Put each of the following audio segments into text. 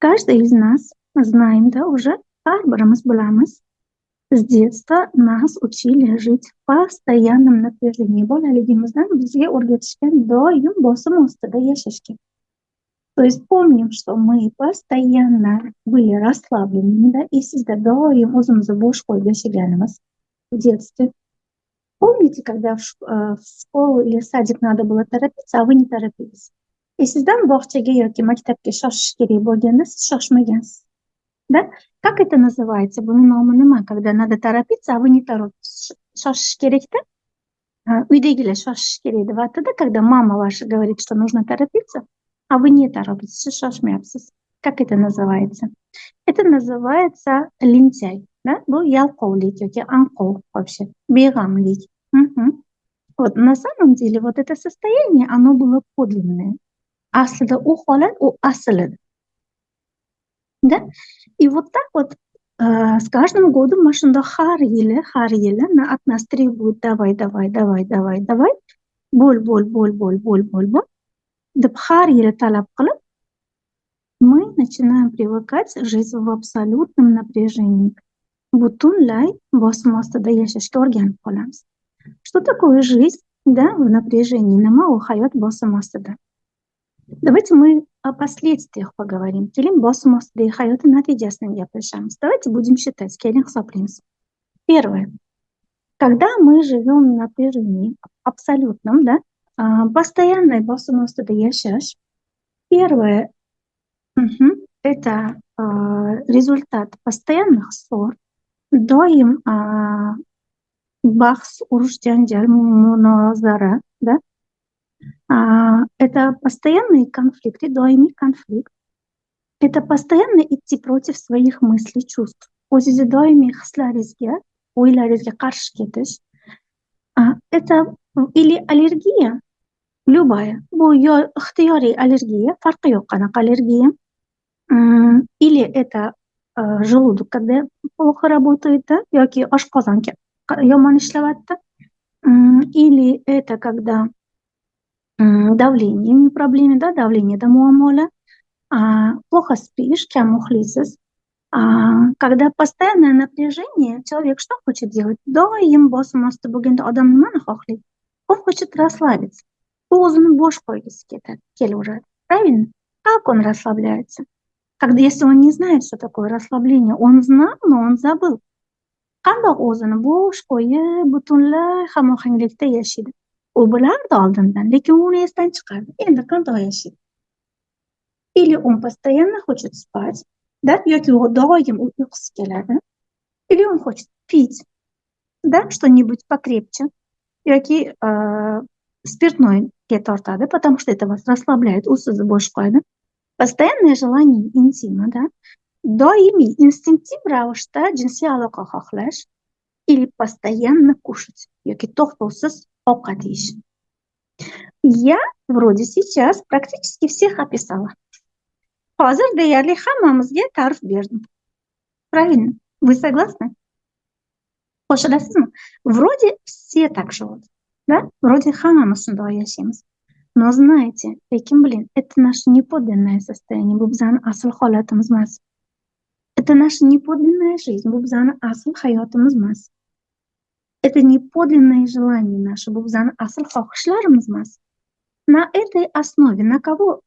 Каждый из нас знаем, да, уже har birimiz bilamiz. С детства нас учили жить в постоянном напряжении. Bolaligimizdan bizga o'rgatishgan doim bosim ostida yashashga. То есть помним, что мы постоянно были расслаблены, да, и sizda doim o'zimizni bo'sh qo'yib yashaganimiz в детстве. Помните, когда в школу или в садик надо было торопиться, а вы не торопились? И sizdan bog'chaga yoki maktabga shoshish kerak bo'lganda siz shoshmagansiz. Да? Как это называется? Buni nomi nima? Когда надо торопиться, а вы не торопитесь. Shoshish kerak-da? Uydagilar shoshish kerak deb aytadi, когда mama ваша говорит, что нужно торопиться, а вы не торопитесь, siz shoshmayapsiz. Как это называется? Это называется lentяй. Да? Bu yalqovlik yoki anqov вообще, beg'amlik. Вот на самом деле вот это состояние, оно было подлинное. Aslida u holat, u asl edi. Да? И вот так вот с каждым годом mana shundoq har yili от нас требуют давай, bo'l deb har yili talab qilib, мы начинаем привыкать жить в абсолютном напряжении. Butunlay bosim ostida yashashga o'rganib qolamiz. Что такое жизнь, да, в напряжении? Nima u hayot bosim ostida? Давайте мы о последствиях поговорим. Keling bosim ostidagi hayot natijasini gapirishamiz. Давайте будем считать. Keling hisoblaymiz. Первое. Когда мы живем в напряжении абсолютном, да, постоянной bosim ostida yashash, первое, это результат постоянных ссор, doim bahs, urush, janjal, munozara, да? Это постоянные конфликты, доимый конфликт. Это постоянно идти против своих мыслей, чувств. O'zingizni doimiy hislaringizga, o'ylaringizga qarshi ketish. Это или аллергия, любая. Bu yo ixtiyoriy allergiya, farqi yo'q qanaqa allergiya. Или это желудок, когда плохо работает, да, yoki oshqozon yomon ishlayapti. Или это когда давление проблеме, да, давление это muammolar. Плохо спишь, kam uxlaysiz. Когда постоянное напряжение, человек что хочет делать? Doim bosim ostida bo'lganda odam nimani xohlaydi? Он хочет расслабиться. U o'zini bo'sh qo'ygisi kelaveradi. Правильно? Как он расслабляется? Когда если он не знает, что такое расслабление, он знал, но он забыл. Qandoq o'zini bo'sh qo'yib, butunlay hamohanglikda yashaydi. U bilardi oldindan, lekin uni esdan chiqardi. Endi qandoq yashaydi? Или он постоянно хочет спать, да, yoki doim uyqusi keladi. Или он хочет пить, да, что-нибудь покрепче, yoki спиртное tortadi, потому что это вас расслабляет, u sizni bo'sh qo'yadi. Постоянное желание интима, да, doimiy instinktiv ravishda jinsiy aloqa xohlash, или постоянно кушать, yoki to'xtovsiz ovqat yeyish. Я вроде сейчас практически всех описала. Hozir deyarli hammamizga ta'rif berdim. Правильно? Вы согласны? Qo'shilasizmi? Вроде все так живут, да? Вроде hammamiz shunday yashaymiz. Но знаете, lekin это наше неподлинное состояние, bu bizani asl holatimiz emas. Это наша неподлинная жизнь, bu bizani asl hayotimiz emas. Это неподлинное желание наше, bu bizani asl xohishlarimiz emas. На этой основе,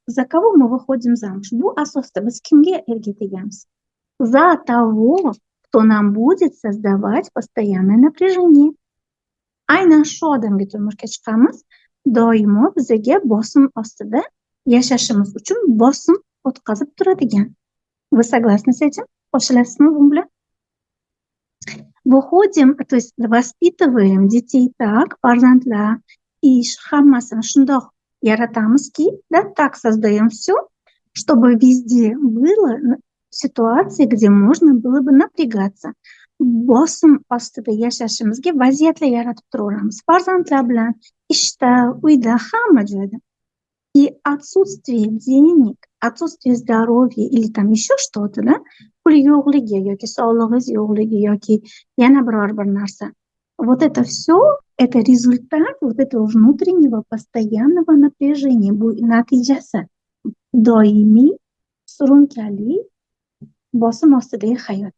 за кого мы выходим замуж? Bu asosda biz kimga erga tegamiz? За того, кто нам будет создавать постоянное напряжение. Aynan shu odamga turmushga chiqamiz, doimo bizga bosim ostida yashashimiz uchun bosim o'tkazib turadigan. Вы согласны с этим? Qo'shilasizmi bu bilan? Выходим, то есть воспитываем детей так, farzandlar, ish hammasini shundoq yaratamizki, да, так создаем все, чтобы везде было ситуации, где можно было бы напрягаться. Bosim ostida yashashimizga vaziyatlar yaratib turamiz. Farzandlar bilan, ishda, uyda, hamma joyda. И отсутствие денег, отсутствие здоровья или там еще что-то, да, pul yo'qligi yoki sog'lig'ingiz yo'qligi yoki yana biror bir narsa. Вот это все, это результат вот этого внутреннего постоянного напряжения, bu natijasi doimiy surunkali bosim ostidagi hayot.